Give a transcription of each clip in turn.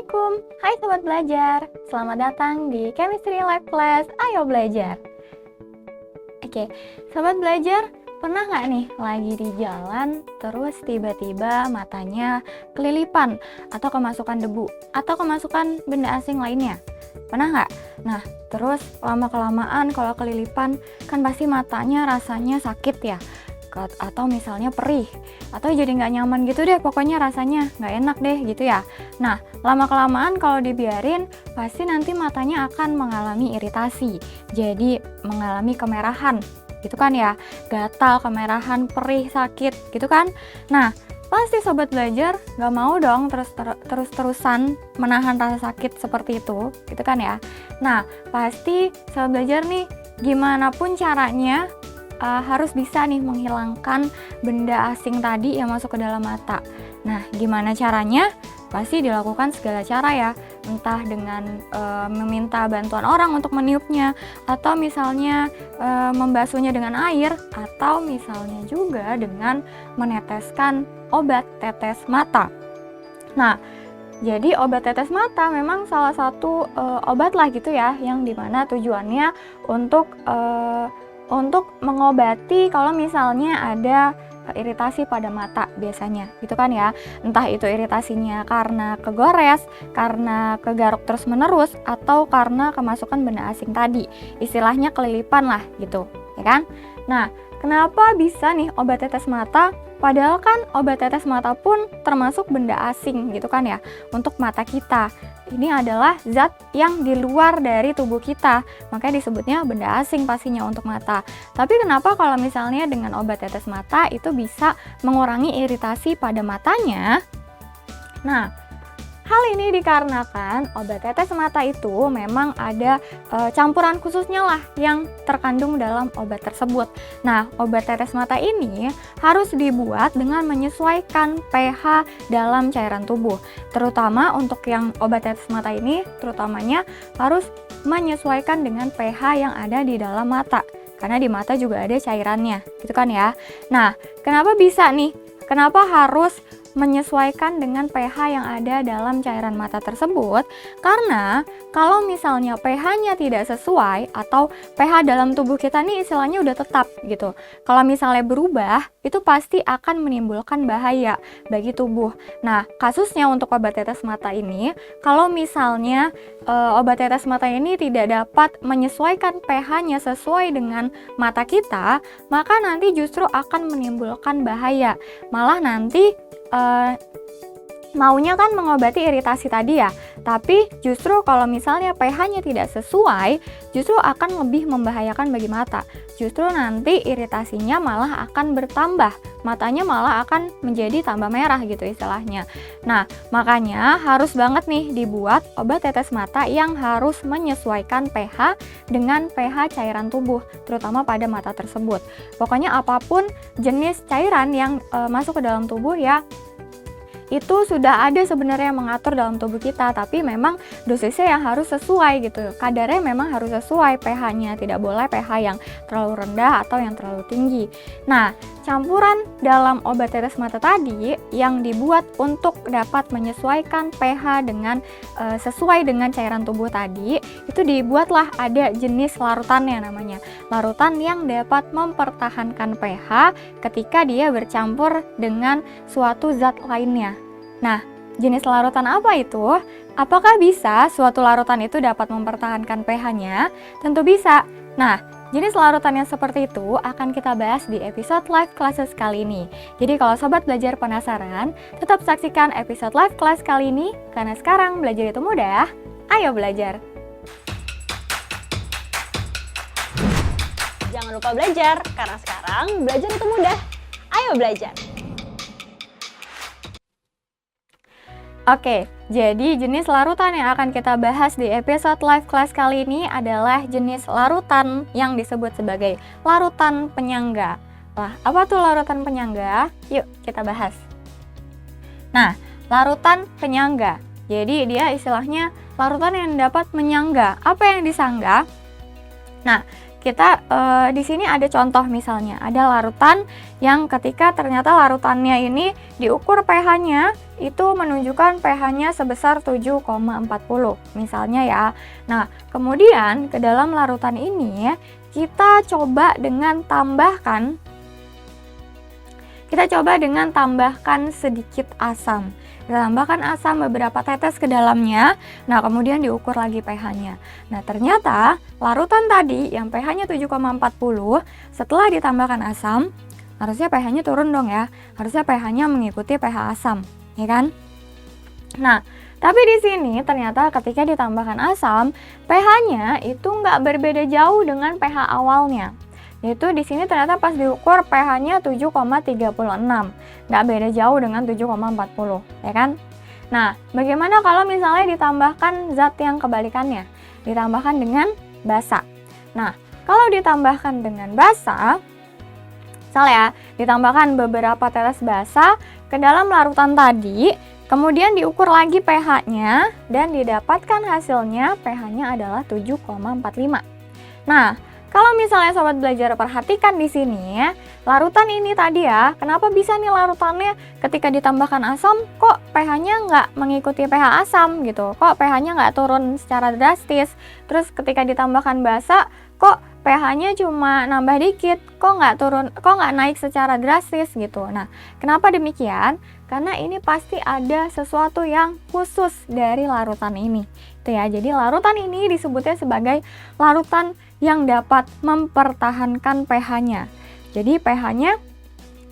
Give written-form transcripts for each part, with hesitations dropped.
Assalamualaikum, hai Sobat Belajar. Selamat datang di Chemistry Live Class, ayo belajar. Oke, Sobat Belajar, pernah nggak nih lagi di jalan, terus tiba-tiba matanya kelilipan, atau kemasukan debu, atau kemasukan benda asing lainnya? Pernah nggak? Nah, terus lama-kelamaan kalau kelilipan, kan pasti matanya rasanya sakit ya? Atau misalnya perih, atau jadi nggak nyaman gitu deh, pokoknya rasanya nggak enak deh gitu ya. Nah, lama-kelamaan kalau dibiarin, pasti nanti matanya akan mengalami iritasi, jadi mengalami kemerahan gitu kan ya, gatal, kemerahan, perih, sakit gitu kan. Nah, pasti Sobat Belajar nggak mau dong terus-terusan menahan rasa sakit seperti itu gitu kan ya. Nah, pasti Sobat Belajar nih, gimana pun caranya harus bisa nih menghilangkan benda asing tadi yang masuk ke dalam mata. Nah, gimana caranya? Pasti dilakukan segala cara ya, entah dengan meminta bantuan orang untuk meniupnya, atau misalnya membasuhnya dengan air, atau misalnya juga dengan meneteskan obat tetes mata. Nah, jadi obat tetes mata memang salah satu obat lah gitu ya, yang dimana tujuannya untuk mengobati kalau misalnya ada iritasi pada mata biasanya gitu kan ya, entah itu iritasinya karena kegores, karena kegaruk terus menerus, atau karena kemasukan benda asing tadi, istilahnya kelilipan lah gitu ya kan. Nah, kenapa bisa nih obat tetes mata, padahal kan obat tetes mata pun termasuk benda asing gitu kan ya untuk mata kita. Ini adalah zat yang di luar dari tubuh kita, makanya disebutnya benda asing pastinya untuk mata. Tapi kenapa kalau misalnya dengan obat tetes mata itu bisa mengurangi iritasi pada matanya? Nah, hal ini dikarenakan obat tetes mata itu memang ada campuran khususnya lah yang terkandung dalam obat tersebut. Nah, obat tetes mata ini harus dibuat dengan menyesuaikan pH dalam cairan tubuh. Terutama untuk yang obat tetes mata ini, terutamanya harus menyesuaikan dengan pH yang ada di dalam mata. Karena di mata juga ada cairannya, gitu kan ya. Nah, kenapa bisa nih? Kenapa harus menyesuaikan dengan pH yang ada dalam cairan mata tersebut? Karena kalau misalnya pH-nya tidak sesuai, atau pH dalam tubuh kita nih istilahnya udah tetap gitu, kalau misalnya berubah, itu pasti akan menimbulkan bahaya bagi tubuh. Nah, kasusnya untuk obat tetes mata ini, kalau misalnya obat tetes mata ini tidak dapat menyesuaikan pH-nya sesuai dengan mata kita, maka nanti justru akan menimbulkan bahaya. Malah nanti maunya kan mengobati iritasi tadi ya, tapi justru kalau misalnya pH-nya tidak sesuai, justru akan lebih membahayakan bagi mata. Justru nanti iritasinya malah akan bertambah, matanya malah akan menjadi tambah merah gitu istilahnya. Nah, makanya harus banget nih dibuat obat tetes mata yang harus menyesuaikan pH dengan pH cairan tubuh, terutama pada mata tersebut. Pokoknya apapun jenis cairan yang masuk ke dalam tubuh ya, itu sudah ada sebenarnya yang mengatur dalam tubuh kita, tapi memang dosisnya yang harus sesuai gitu. Kadarnya memang harus sesuai pH-nya, tidak boleh pH yang terlalu rendah atau yang terlalu tinggi. Nah, campuran dalam obat tetes mata tadi yang dibuat untuk dapat menyesuaikan pH dengan sesuai dengan cairan tubuh tadi, itu dibuatlah ada jenis larutannya namanya. Larutan yang dapat mempertahankan pH ketika dia bercampur dengan suatu zat lainnya. Nah, jenis larutan apa itu? Apakah bisa suatu larutan itu dapat mempertahankan pH-nya? Tentu bisa. Nah, jenis larutan yang seperti itu akan kita bahas di episode live classes kali ini. Jadi kalau Sobat Belajar penasaran, tetap saksikan episode live class kali ini, karena sekarang belajar itu mudah. Ayo belajar! Jangan lupa belajar, karena sekarang belajar itu mudah. Ayo belajar! Oke, jadi jenis larutan yang akan kita bahas di episode live class kali ini adalah jenis larutan yang disebut sebagai larutan penyangga. Wah, apa tuh larutan penyangga? Yuk kita bahas. Nah, larutan penyangga. Jadi dia istilahnya larutan yang dapat menyangga. Apa yang disangga? Nah, kita di sini ada contoh, misalnya ada larutan yang ketika ternyata larutannya ini diukur pH-nya itu menunjukkan pH-nya sebesar 7,40 misalnya ya. Nah, kemudian ke dalam larutan ini kita coba dengan tambahkan sedikit asam. Kita tambahkan asam beberapa tetes ke dalamnya. Nah, kemudian diukur lagi pH-nya. Nah, ternyata larutan tadi yang pH-nya 7,40 setelah ditambahkan asam, harusnya pH-nya turun dong ya. Harusnya pH-nya mengikuti pH asam, ya kan? Nah, tapi di sini ternyata ketika ditambahkan asam, pH-nya itu nggak berbeda jauh dengan pH awalnya. Yaitu di sini ternyata pas diukur pH-nya 7,36. Nggak beda jauh dengan 7,40, ya kan? Nah, bagaimana kalau misalnya ditambahkan zat yang kebalikannya? Ditambahkan dengan basa. Nah, kalau ditambahkan dengan basa, misalnya ditambahkan beberapa tetes basa ke dalam larutan tadi, kemudian diukur lagi pH-nya dan didapatkan hasilnya pH-nya adalah 7,45. Nah, kalau misalnya sobat belajar perhatikan di sini, larutan ini tadi ya, kenapa bisa nih larutannya ketika ditambahkan asam kok pH-nya nggak mengikuti pH asam gitu, kok pH-nya nggak turun secara drastis, terus ketika ditambahkan basa kok pH-nya cuma nambah dikit, kok nggak naik secara drastis gitu. Nah, kenapa demikian? Karena ini pasti ada sesuatu yang khusus dari larutan ini. Itu ya, jadi larutan ini disebutnya sebagai larutan yang dapat mempertahankan pH-nya. Jadi pH-nya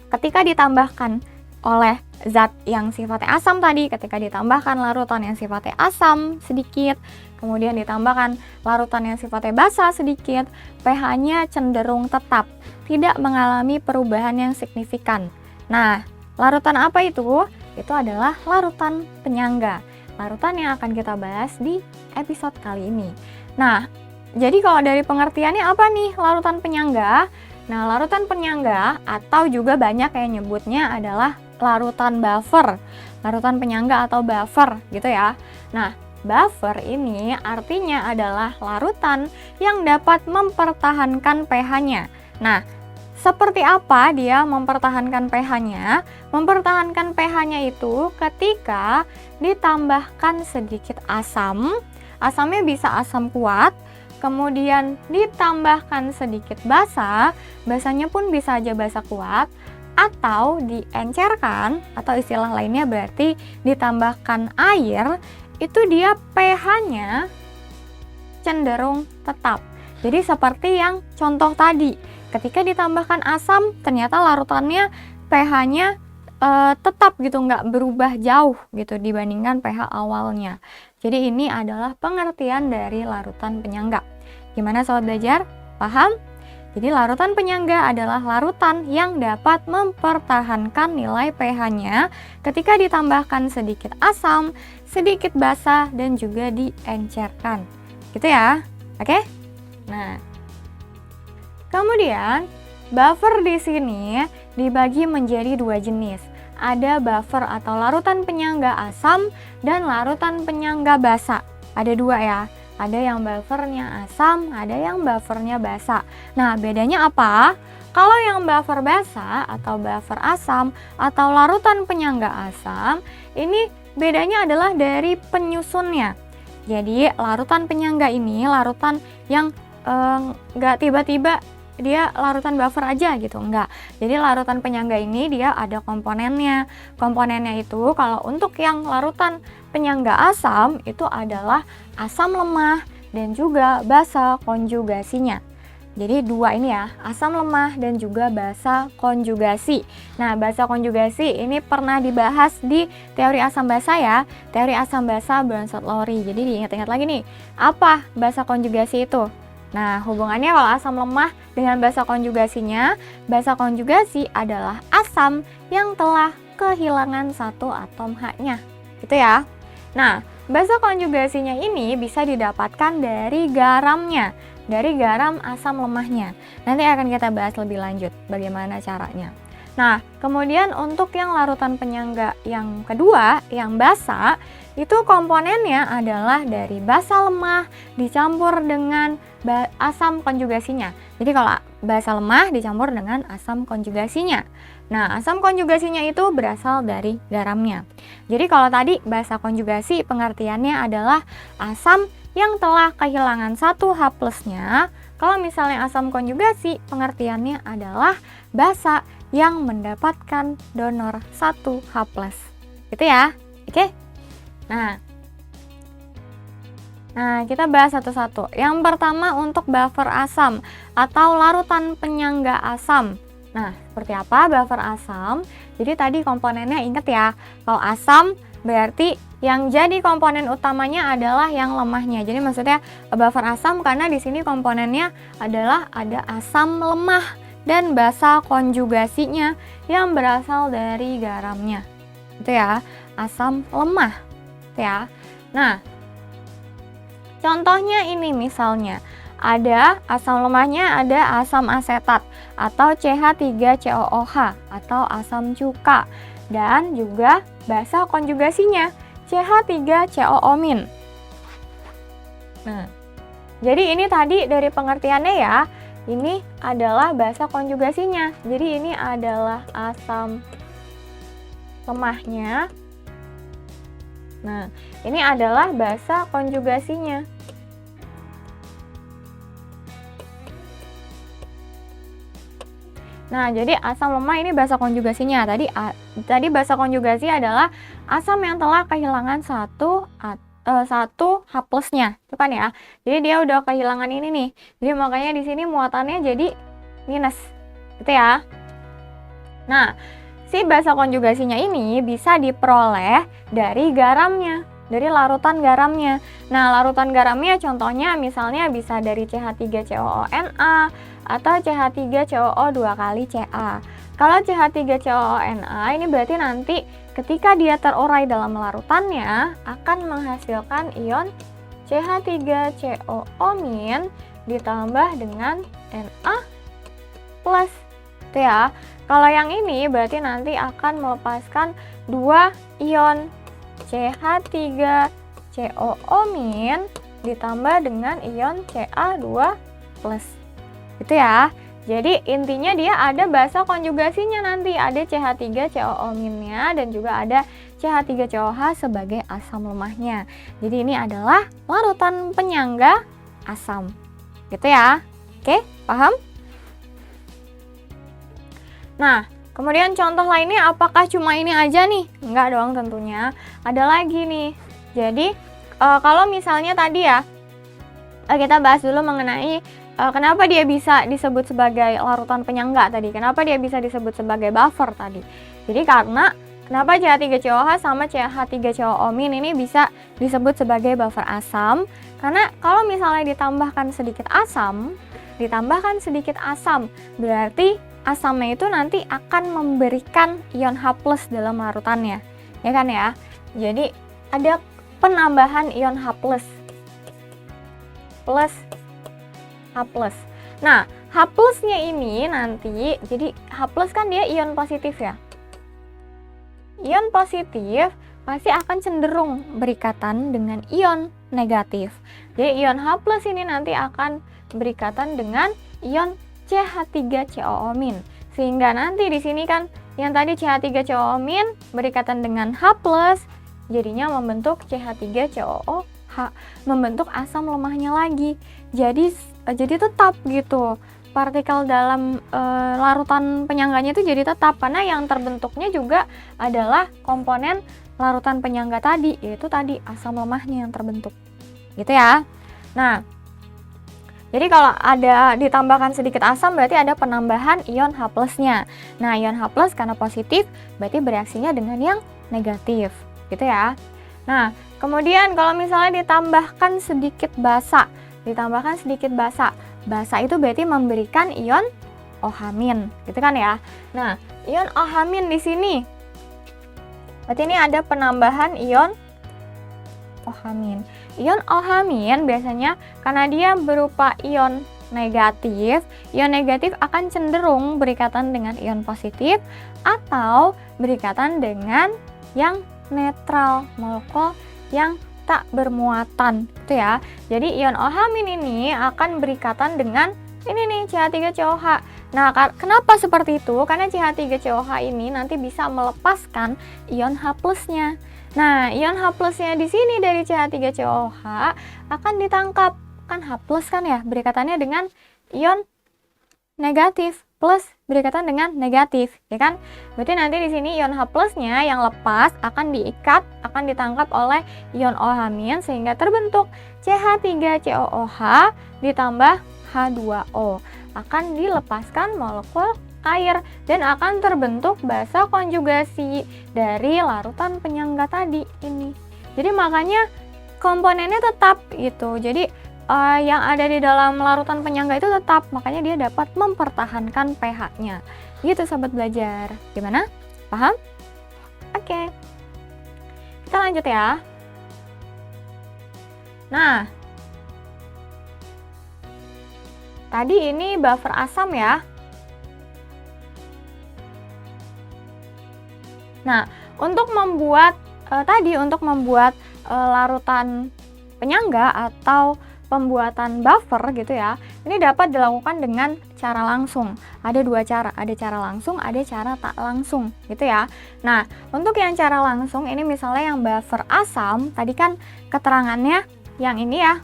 ketika ditambahkan oleh zat yang sifatnya asam tadi, ketika ditambahkan larutan yang sifatnya asam sedikit, kemudian ditambahkan larutan yang sifatnya basa sedikit, pH-nya cenderung tetap, tidak mengalami perubahan yang signifikan. Nah, larutan apa itu? Itu adalah larutan penyangga. Larutan yang akan kita bahas di episode kali ini. Nah, jadi kalau dari pengertiannya apa nih larutan penyangga? Nah, larutan penyangga atau juga banyak yang nyebutnya adalah larutan buffer. Larutan penyangga atau buffer gitu ya. Nah, buffer ini artinya adalah larutan yang dapat mempertahankan pH-nya. Nah, seperti apa dia mempertahankan pH-nya? Mempertahankan pH-nya itu ketika ditambahkan sedikit asam. Asamnya bisa asam kuat, kemudian ditambahkan sedikit basa, basanya pun bisa aja basa kuat, atau diencerkan, atau istilah lainnya berarti ditambahkan air, itu dia pH-nya cenderung tetap. Jadi seperti yang contoh tadi, ketika ditambahkan asam, ternyata larutannya pH-nya tetap gitu, nggak berubah jauh gitu dibandingkan pH awalnya. Jadi ini adalah pengertian dari larutan penyangga. Gimana sobat belajar? Paham? Jadi larutan penyangga adalah larutan yang dapat mempertahankan nilai pH-nya ketika ditambahkan sedikit asam, sedikit basa, dan juga diencerkan. Gitu ya? Oke? Nah, kemudian buffer di sini dibagi menjadi dua jenis. Ada buffer atau larutan penyangga asam dan larutan penyangga basa. Ada dua ya. Ada yang buffernya asam, ada yang buffernya basa. Nah, bedanya apa? Kalau yang buffer basa atau buffer asam atau larutan penyangga asam, ini bedanya adalah dari penyusunnya. Jadi, larutan penyangga ini larutan yang nggak tiba-tiba dia larutan buffer aja gitu, enggak. Jadi larutan penyangga ini dia ada komponennya. Komponennya itu kalau untuk yang larutan penyangga asam itu adalah asam lemah dan juga basa konjugasinya. Jadi dua ini ya, asam lemah dan juga basa konjugasi. Nah, basa konjugasi ini pernah dibahas di teori asam basa ya, teori asam basa Bronsted-Lowry. Jadi diingat-ingat lagi nih, apa basa konjugasi itu? Nah, hubungannya kalau asam lemah dengan basa konjugasinya, basa konjugasi adalah asam yang telah kehilangan satu atom H-nya. Gitu ya. Nah, basa konjugasinya ini bisa didapatkan dari garamnya, dari garam asam lemahnya. Nanti akan kita bahas lebih lanjut bagaimana caranya. Nah, kemudian untuk yang larutan penyangga yang kedua, yang basa, itu komponennya adalah dari basa lemah dicampur dengan asam konjugasinya. Jadi kalau basa lemah dicampur dengan asam konjugasinya. Nah, asam konjugasinya itu berasal dari garamnya. Jadi kalau tadi basa konjugasi pengertiannya adalah asam yang telah kehilangan satu H plusnya. Kalau misalnya asam konjugasi pengertiannya adalah basa yang mendapatkan donor 1 H+. Gitu ya. Oke? Nah, kita bahas satu-satu. Yang pertama untuk buffer asam atau larutan penyangga asam. Nah, seperti apa buffer asam? Jadi tadi komponennya ingat ya. Kalau asam berarti yang jadi komponen utamanya adalah yang lemahnya. Jadi maksudnya buffer asam karena di sini komponennya adalah ada asam lemah dan basa konjugasinya yang berasal dari garamnya. Itu ya, asam lemah. Itu ya. Nah, contohnya ini misalnya ada asam lemahnya ada asam asetat atau CH3COOH atau asam cuka dan juga basa konjugasinya CH3COO-. Nah, jadi ini tadi dari pengertiannya ya. Ini adalah basa konjugasinya. Jadi ini adalah asam lemahnya. Nah, ini adalah basa konjugasinya. Nah, jadi asam lemah ini basa konjugasinya. Tadi basa konjugasi adalah asam yang telah kehilangan satu H plusnya, itu kan ya. Jadi dia udah kehilangan ini nih. Jadi makanya di sini muatannya jadi minus, gitu ya. Nah, si basa konjugasinya ini bisa diperoleh dari garamnya, dari larutan garamnya. Nah, larutan garamnya contohnya misalnya bisa dari CH3COONA atau CH3COO 2 kali Ca. Kalau CH3COONA ini berarti nanti ketika dia terurai dalam larutannya akan menghasilkan ion CH3COO- ditambah dengan Na+. Itu ya. Kalau yang ini berarti nanti akan melepaskan 2 ion CH3COO- ditambah dengan ion Ca2+. Itu ya. Jadi intinya dia ada basa konjugasinya nanti, ada CH3COO-nya dan juga ada CH3COOH sebagai asam lemahnya. Jadi ini adalah larutan penyangga asam. Gitu ya. Oke, paham? Nah, kemudian contoh lainnya apakah cuma ini aja nih? Enggak dong tentunya. Ada lagi nih. Jadi kalau misalnya tadi ya, kita bahas dulu mengenai kenapa dia bisa disebut sebagai larutan penyangga tadi? Kenapa dia bisa disebut sebagai buffer tadi? Jadi karena kenapa CH3COOH sama CH3COO- ini bisa disebut sebagai buffer asam? Karena kalau misalnya ditambahkan sedikit asam, berarti asamnya itu nanti akan memberikan ion H+ dalam larutannya. Ya kan ya? Jadi ada penambahan ion H+. Nah, H+-nya ini nanti, jadi H+ kan dia ion positif ya. Ion positif pasti akan cenderung berikatan dengan ion negatif. Jadi ion H+ ini nanti akan berikatan dengan ion CH3COO-. Sehingga nanti di sini kan yang tadi CH3COO- berikatan dengan H+, jadinya membentuk CH3COOH, membentuk asam lemahnya lagi. Jadi tetap gitu partikel dalam larutan penyangganya itu jadi tetap karena yang terbentuknya juga adalah komponen larutan penyangga tadi, yaitu tadi asam lemahnya yang terbentuk gitu ya. Nah, jadi kalau ada ditambahkan sedikit asam berarti ada penambahan ion H+-nya. Nah, ion H+ karena positif berarti bereaksinya dengan yang negatif gitu ya. Nah, kemudian kalau misalnya ditambahkan sedikit basa, basa itu berarti memberikan ion OH- gitu kan ya. Nah, ion OH- di sini berarti ini ada penambahan ion OH-. Ion OH- biasanya karena dia berupa ion negatif, ion negatif akan cenderung berikatan dengan ion positif atau berikatan dengan yang netral, molekul yang tak bermuatan, gitu ya. Jadi ion OH- ini akan berikatan dengan ini nih CH3COH. Nah, kenapa seperti itu? Karena CH3COH ini nanti bisa melepaskan ion H+-nya. Nah, ion H+-nya di sini dari CH3COH akan ditangkap, kan H+ kan ya, berikatannya dengan ion negatif plus berikatan dengan negatif, ya kan? Berarti nanti di sini ion H+-nya yang lepas akan diikat, akan ditangkap oleh ion OH- sehingga terbentuk CH3COOH ditambah H2O. Akan dilepaskan molekul air dan akan terbentuk basa konjugasi dari larutan penyangga tadi ini. Jadi makanya komponennya tetap gitu. Jadi yang ada di dalam larutan penyangga itu tetap, makanya dia dapat mempertahankan pH-nya. Gitu sobat belajar. Gimana? Paham? Oke. Kita lanjut ya. Nah, tadi ini buffer asam ya. Nah, untuk membuat larutan penyangga atau pembuatan buffer gitu ya, ini dapat dilakukan dengan cara langsung. Ada dua cara, ada cara langsung, ada cara tak langsung gitu ya. Nah, untuk yang cara langsung ini misalnya yang buffer asam, tadi kan keterangannya yang ini ya.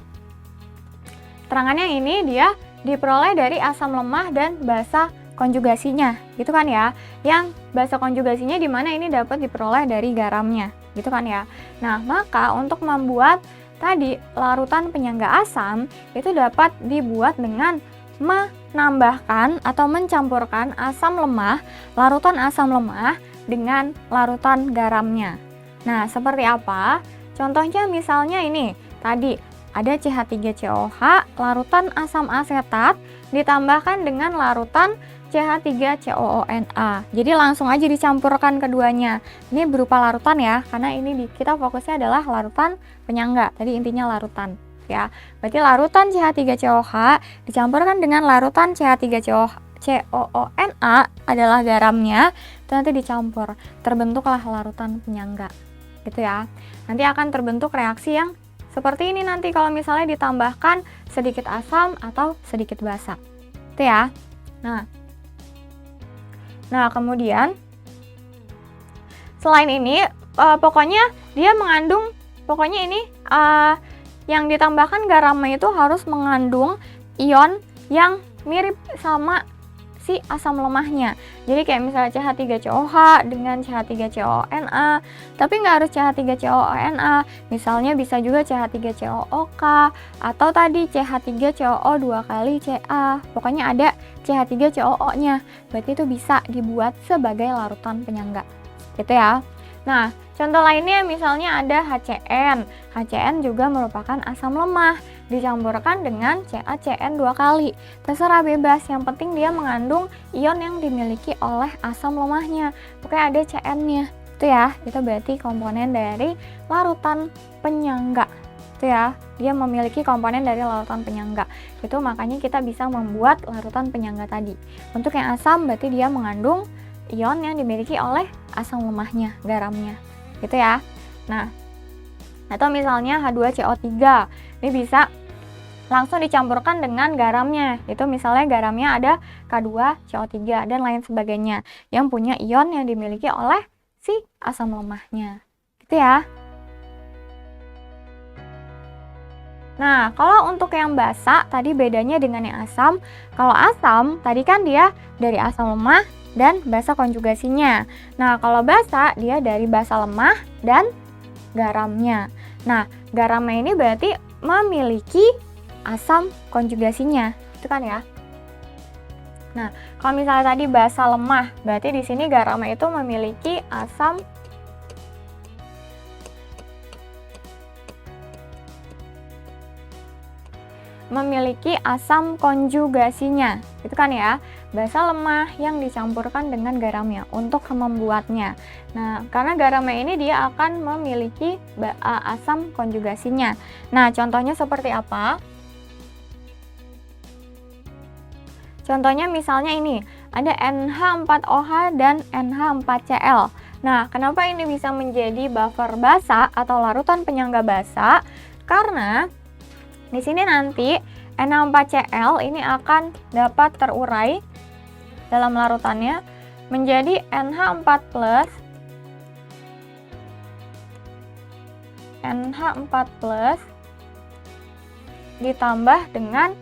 Keterangannya ini dia diperoleh dari asam lemah dan basa konjugasinya, gitu kan ya. Yang basa konjugasinya di mana ini dapat diperoleh dari garamnya, gitu kan ya. Nah, maka untuk membuat tadi larutan penyangga asam itu dapat dibuat dengan menambahkan atau mencampurkan asam lemah, larutan asam lemah dengan larutan garamnya. Nah, seperti apa? Contohnya misalnya ini, tadi ada CH3COH, larutan asam asetat ditambahkan dengan larutan CH3COONA. Jadi langsung aja dicampurkan keduanya. Ini berupa larutan ya, karena ini kita fokusnya adalah larutan penyangga. Tadi intinya larutan ya. Berarti larutan CH3COH dicampurkan dengan larutan CH3COONA adalah garamnya. Itu nanti dicampur, terbentuklah larutan penyangga. Gitu ya. Nanti akan terbentuk reaksi yang seperti ini nanti kalau misalnya ditambahkan sedikit asam atau sedikit basa. Itu ya. Nah, kemudian selain ini pokoknya dia mengandung, pokoknya ini yang ditambahkan garamnya itu harus mengandung ion yang mirip sama si asam lemahnya. Jadi kayak misalnya CH3COH dengan CH3CONA, tapi nggak harus CH3CONA. Misalnya bisa juga CH3COOK atau tadi CH3COO 2 kali Ca. Pokoknya ada CH3COO-nya. Berarti itu bisa dibuat sebagai larutan penyangga. Gitu ya. Nah, contoh lainnya misalnya ada HCN. HCN juga merupakan asam lemah, dicampurkan dengan CaCN 2 kali. Terserah bebas, yang penting dia mengandung ion yang dimiliki oleh asam lemahnya. Pokoknya ada CN-nya. Itu ya, itu berarti komponen dari larutan penyangga. Itu ya, dia memiliki komponen dari larutan penyangga. Itu makanya kita bisa membuat larutan penyangga tadi. Untuk yang asam berarti dia mengandung ion yang dimiliki oleh asam lemahnya, garamnya, gitu ya. Nah, atau misalnya H2CO3, ini bisa langsung dicampurkan dengan garamnya. Itu misalnya garamnya ada K2CO3 dan lain sebagainya yang punya ion yang dimiliki oleh si asam lemahnya, gitu ya. Nah, kalau untuk yang basa tadi bedanya dengan yang asam. Kalau asam tadi kan dia dari asam lemah dan basa konjugasinya. Nah, kalau basa dia dari basa lemah dan garamnya. Nah, garamnya ini berarti memiliki asam konjugasinya, itu kan ya. Nah, kalau misalnya tadi basa lemah, berarti di sini garamnya itu memiliki asam konjugasinya, itu kan ya, basa lemah yang dicampurkan dengan garamnya untuk membuatnya. Nah, karena garamnya ini dia akan memiliki asam konjugasinya. Nah, contohnya seperti apa? Contohnya misalnya ini, ada NH4OH dan NH4Cl. Nah, kenapa ini bisa menjadi buffer basa atau larutan penyangga basa? Karena di sini nanti NH4Cl ini akan dapat terurai dalam larutannya menjadi NH4+ ditambah dengan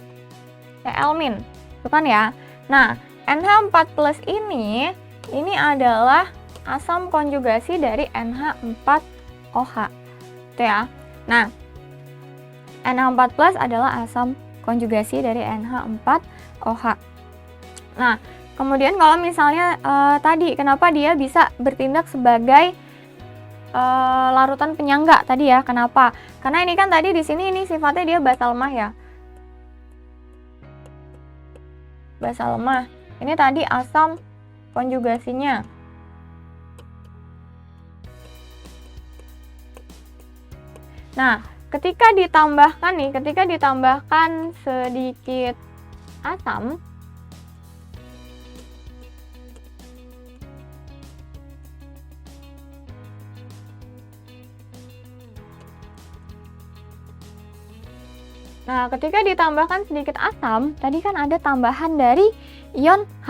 Cl-, itu kan ya. Nah, NH4+ ini adalah asam konjugasi dari NH4OH, itu ya. Nah, NH4+ adalah asam konjugasi dari NH4OH. Nah, kemudian kalau misalnya tadi kenapa dia bisa bertindak sebagai larutan penyangga tadi ya? Kenapa? Karena ini kan tadi di sini ini sifatnya dia basa lemah ya. Basa lemah. Ini tadi asam konjugasinya. Nah, ketika ditambahkan sedikit asam, tadi kan ada tambahan dari ion H+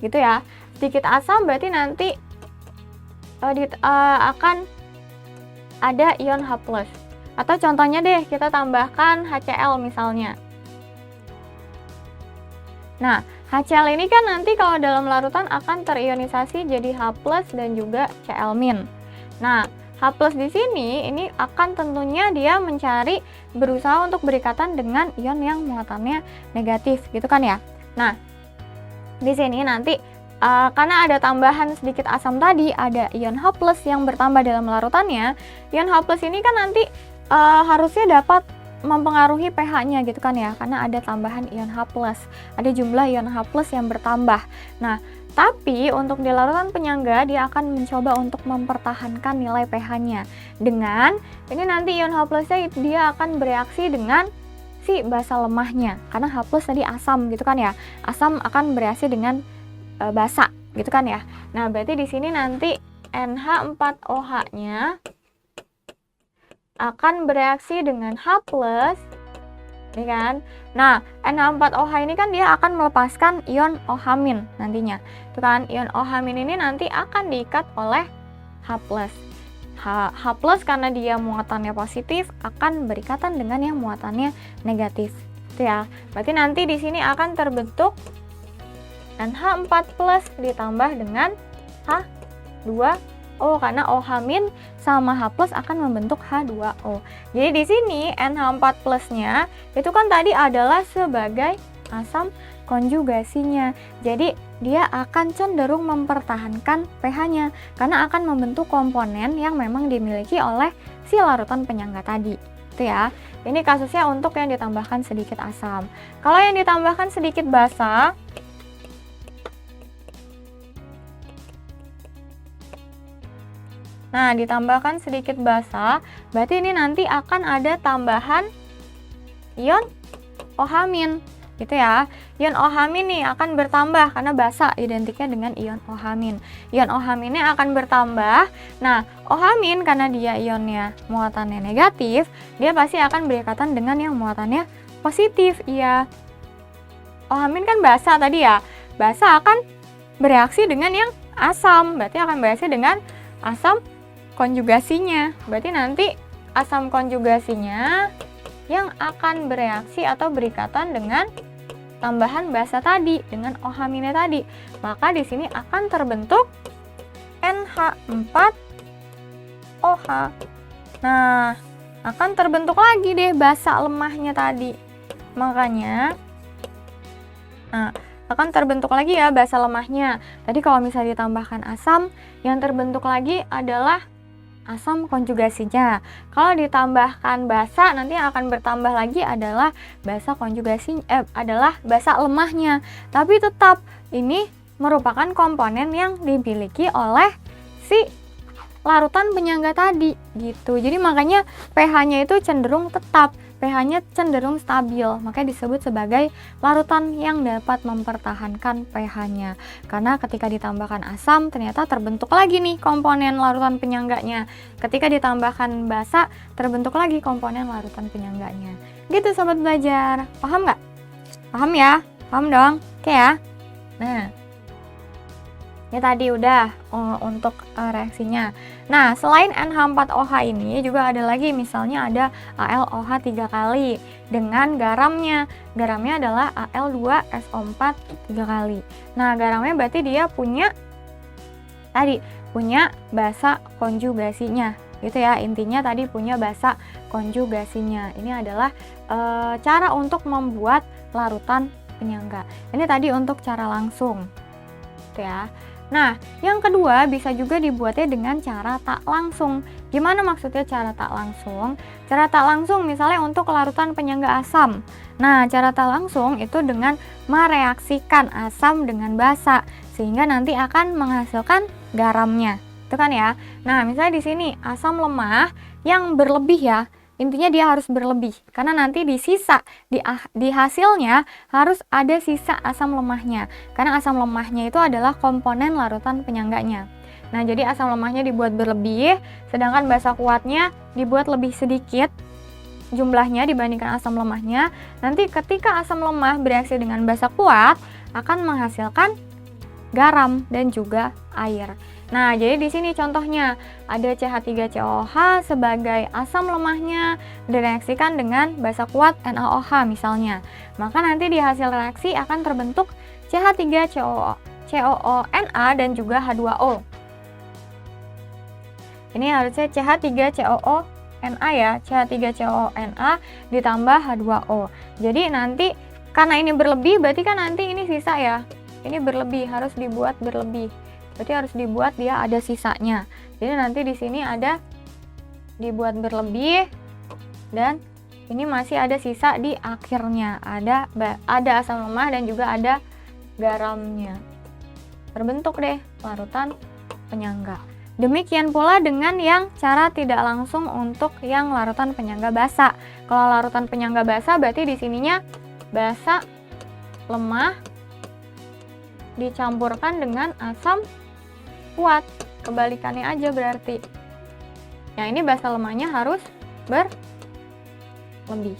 gitu ya. Sedikit asam berarti nanti akan ada ion H+. Atau contohnya deh, kita tambahkan HCl misalnya. Nah, HCl ini kan nanti kalau dalam larutan akan terionisasi jadi H+ dan juga Cl-. Nah, H+ di sini ini akan tentunya dia berusaha untuk berikatan dengan ion yang muatannya negatif, gitu kan ya. Nah, di sini nanti karena ada tambahan sedikit asam tadi, ada ion H+ yang bertambah dalam larutannya. Ion H+ ini kan nanti harusnya dapat mempengaruhi pH-nya gitu kan ya, karena ada tambahan ion H+, ada jumlah ion H+ yang bertambah. Nah, tapi untuk di larutan penyangga dia akan mencoba untuk mempertahankan nilai pH-nya dengan ini nanti ion H+-nya dia akan bereaksi dengan si basa lemahnya, karena H+ tadi asam gitu kan ya. Asam akan bereaksi dengan basa gitu kan ya. Nah, berarti di sini nanti NH4OH-nya akan bereaksi dengan H+, ini kan. Nah, NH4OH ini kan dia akan melepaskan ion OH- nantinya. Itu kan, ion OH- ini nanti akan diikat oleh H+. H+ karena dia muatannya positif akan berikatan dengan yang muatannya negatif. Itu ya. Berarti nanti di sini akan terbentuk NH4+ ditambah dengan H2O karena OH- sama H+ akan membentuk H2O. Jadi di sini NH4+-nya itu kan tadi adalah sebagai asam konjugasinya. Jadi dia akan cenderung mempertahankan pH-nya karena akan membentuk komponen yang memang dimiliki oleh si larutan penyangga tadi. Itu ya. Ini kasusnya untuk yang ditambahkan sedikit asam. Kalau yang ditambahkan sedikit basa, nah, ditambahkan sedikit basa, berarti ini nanti akan ada tambahan ion OH-, gitu ya. Ion OH- nih akan bertambah karena basa identiknya dengan ion OH-. Ion OH- ini akan bertambah. Nah, OH- karena dia ionnya muatannya negatif, dia pasti akan berikatan dengan yang muatannya positif. Iya. OH- kan basa tadi ya. Basa akan bereaksi dengan yang asam, berarti akan bereaksi dengan asam konjugasinya. Berarti nanti asam konjugasinya yang akan bereaksi atau berikatan dengan tambahan basa tadi dengan OH- tadi. Maka di sini akan terbentuk NH4OH. Nah, akan terbentuk lagi deh basa lemahnya tadi. Makanya akan terbentuk lagi ya basa lemahnya. Tadi kalau misalnya ditambahkan asam, yang terbentuk lagi adalah asam konjugasinya. Kalau ditambahkan basa, nanti yang akan bertambah lagi adalah basa adalah basa lemahnya. Tapi tetap ini merupakan komponen yang dimiliki oleh si larutan penyangga tadi gitu. Jadi makanya pH-nya itu cenderung tetap, pH-nya cenderung stabil, makanya disebut sebagai larutan yang dapat mempertahankan pH-nya. Karena ketika ditambahkan asam ternyata terbentuk lagi nih komponen larutan penyangganya. Ketika ditambahkan basa terbentuk lagi komponen larutan penyangganya. Gitu sobat belajar. Paham nggak? Paham ya? Paham dong? Oke ya. Nah, ini tadi udah untuk reaksinya. Nah, selain NH4OH ini juga ada lagi, misalnya ada AlOH 3 kali dengan garamnya. Garamnya adalah Al2SO4 3 kali. Nah, garamnya berarti dia punya basa konjugasinya. Gitu ya, intinya tadi punya basa konjugasinya. Ini adalah cara untuk membuat larutan penyangga. Ini tadi untuk cara langsung. Gitu ya. Nah, yang kedua bisa juga dibuatnya dengan cara tak langsung. Gimana maksudnya cara tak langsung? Cara tak langsung misalnya untuk larutan penyangga asam. Nah, cara tak langsung itu dengan mereaksikan asam dengan basa sehingga nanti akan menghasilkan garamnya. Itu kan ya. Nah, misalnya di sini asam lemah yang berlebih ya. Intinya dia harus berlebih karena nanti di hasilnya harus ada sisa asam lemahnya, karena asam lemahnya itu adalah komponen larutan penyangganya. Nah, jadi asam lemahnya dibuat berlebih, sedangkan basa kuatnya dibuat lebih sedikit jumlahnya dibandingkan asam lemahnya. Nanti ketika asam lemah bereaksi dengan basa kuat akan menghasilkan garam dan juga air. Nah, jadi di sini contohnya ada CH3COOH sebagai asam lemahnya direaksikan dengan basa kuat NaOH misalnya. Maka nanti di hasil reaksi akan terbentuk CH3COONA dan juga H2O. Ini harusnya CH3COONA ya, CH3COONA ditambah H2O. Jadi nanti karena ini berlebih berarti kan nanti ini sisa ya. Ini berlebih, harus dibuat berlebih. Berarti harus dibuat dia ada sisanya. Jadi nanti di sini ada dibuat berlebih dan ini masih ada sisa di akhirnya. Ada asam lemah dan juga ada garamnya. Terbentuk deh larutan penyangga. Demikian pula dengan yang cara tidak langsung untuk yang larutan penyangga basa. Kalau larutan penyangga basa berarti di sininya basa lemah dicampurkan dengan asam kuat, kebalikannya aja berarti. Yang ini basa lemahnya harus berlebih.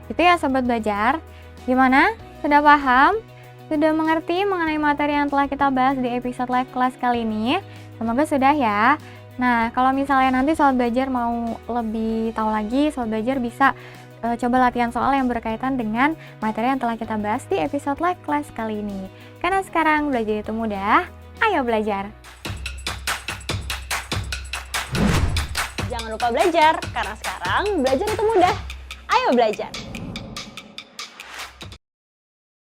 Itu ya sobat belajar. Gimana? Sudah paham? Sudah mengerti mengenai materi yang telah kita bahas di episode live kelas kali ini? Semoga sudah ya. Nah, kalau misalnya nanti sobat belajar mau lebih tahu lagi, sobat belajar bisa coba latihan soal yang berkaitan dengan materi yang telah kita bahas di episode live class kali ini. Karena sekarang belajar itu mudah, ayo belajar! Jangan lupa belajar, karena sekarang belajar itu mudah. Ayo belajar!